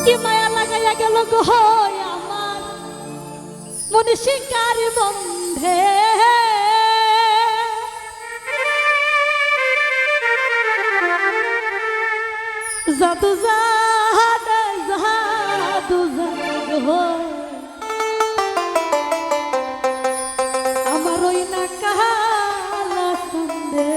কি মায়া লাগাইয়া গেল গো আমার মনে শিকার বন্ধে জাদু জাদা জাদু জাদু আমার ওই না কালা সন্দে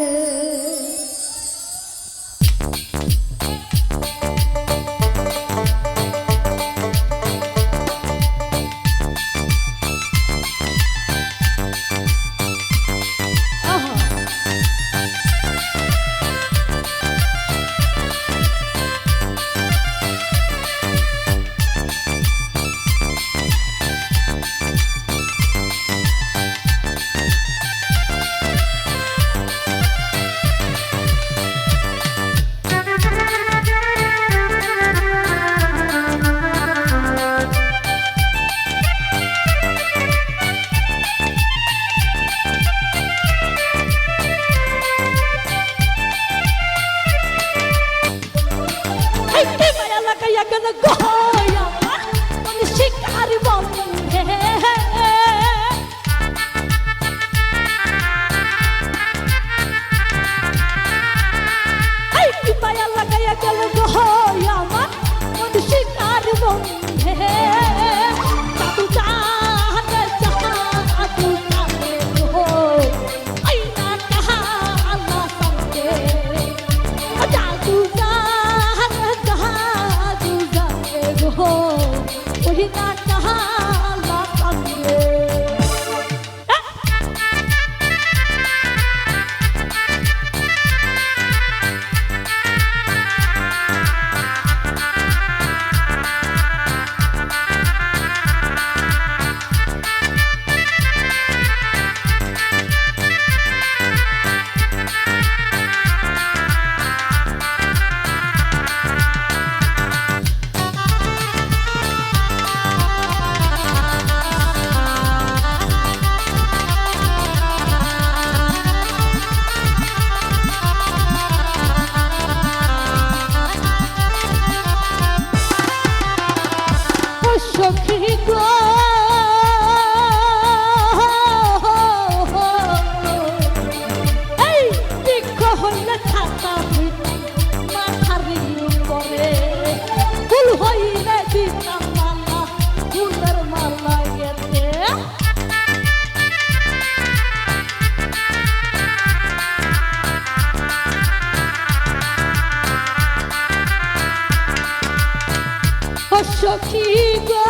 সখী গো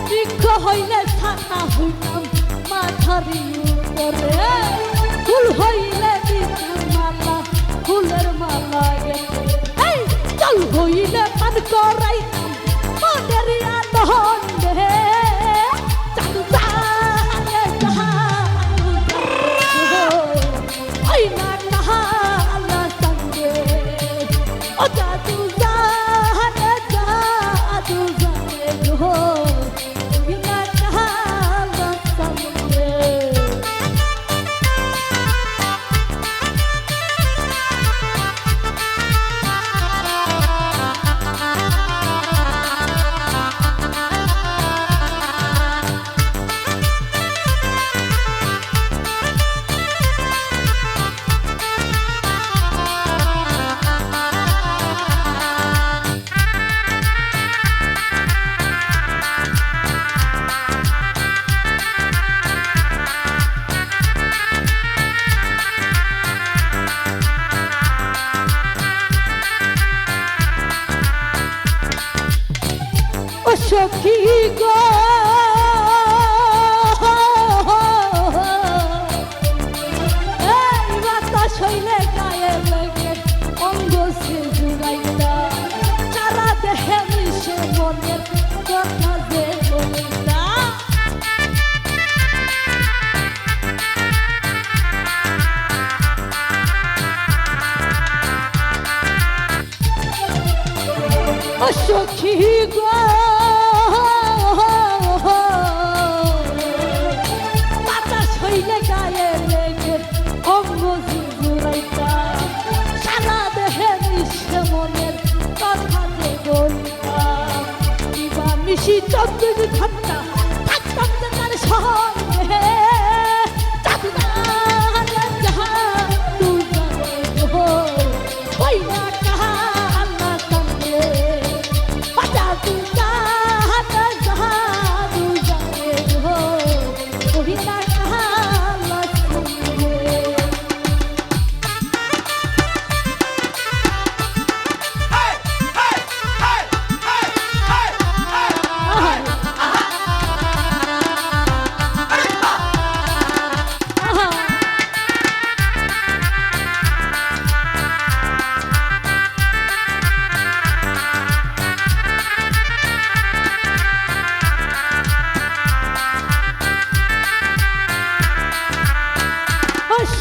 বৃক্ষ হইলে ছাতা হইতাম মাথারি উপরে ফুল হইলে দিতাম মালা ফুলের মালা চল হইলে পান করাইতাম মনের আনন্দে চালু সখী গো এই বাতাস হইলে গায়ে লাগে অঙ্গ সে জুড়াইতা সারা দেহে মিশে মনের কথা যে বলিতা সখী গো বাতাস হইলে গায়ে চব্বিশ ঘন্টা থাকতাম যে তার সঙ্গে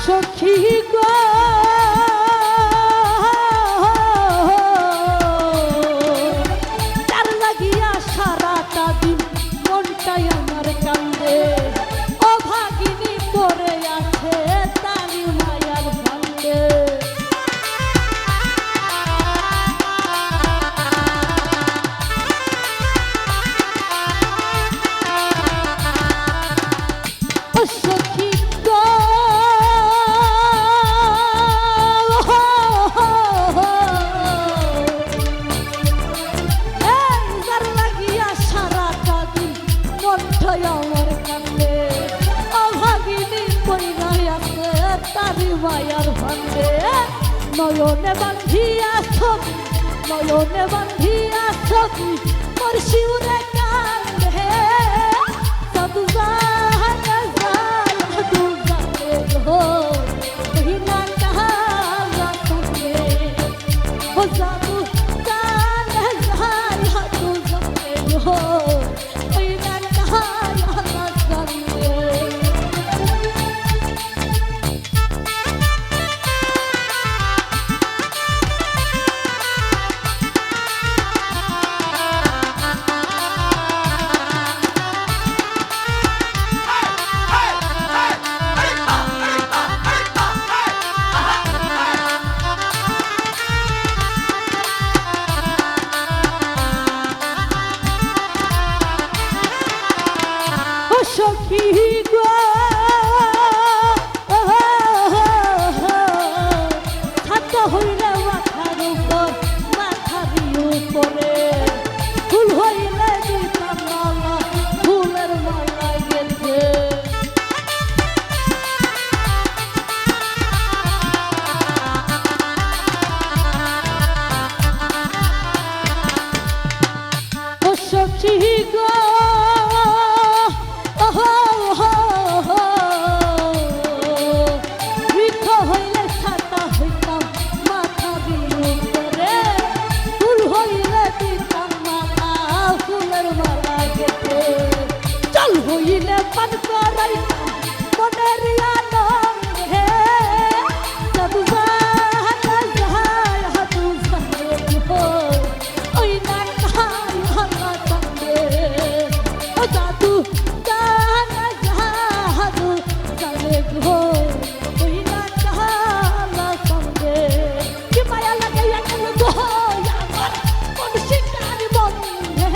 সখী গো তার লাগিয়া সারাটা দিন মনটাই আমার কান্দে অভাগিনী পড়ে আছে তারি মায়ার ভান্ডে সখী গো আমার কান্দে অভাগিনী পরিণয় আছে তারি মায়ার ভান্ডে নয়নে বান্ধিয়া ছবি নয়নে বান্ধিয়া ছবি মোর শিউরে কান্দে সাধু জাহানে যায় সাধু জানে গো হিনা কাহালা কান্দে ও সাধু জানে যায় সাধু জানে গো সখী গো ছাত্র হইলে মাথার উপর মাথার উপরে ফুল হইলে দিতাম মালা ফুলের মালা গেছে সখী গো হইলে পান করাই মনের আনন্দে সাধু জাহানে যায় সাধু জানে গো ওই না কাহালা কান্দে ও সাধু জাহানে যায় সাধু জানে গো ওই না কাহালা কান্দে কি মায়া লাগাইয়া গেল গো আমার মন শিকারি বন্ধে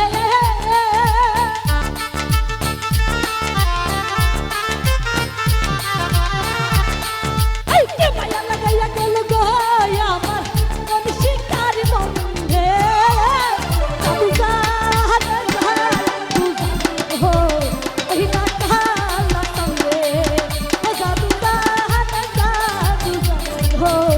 हो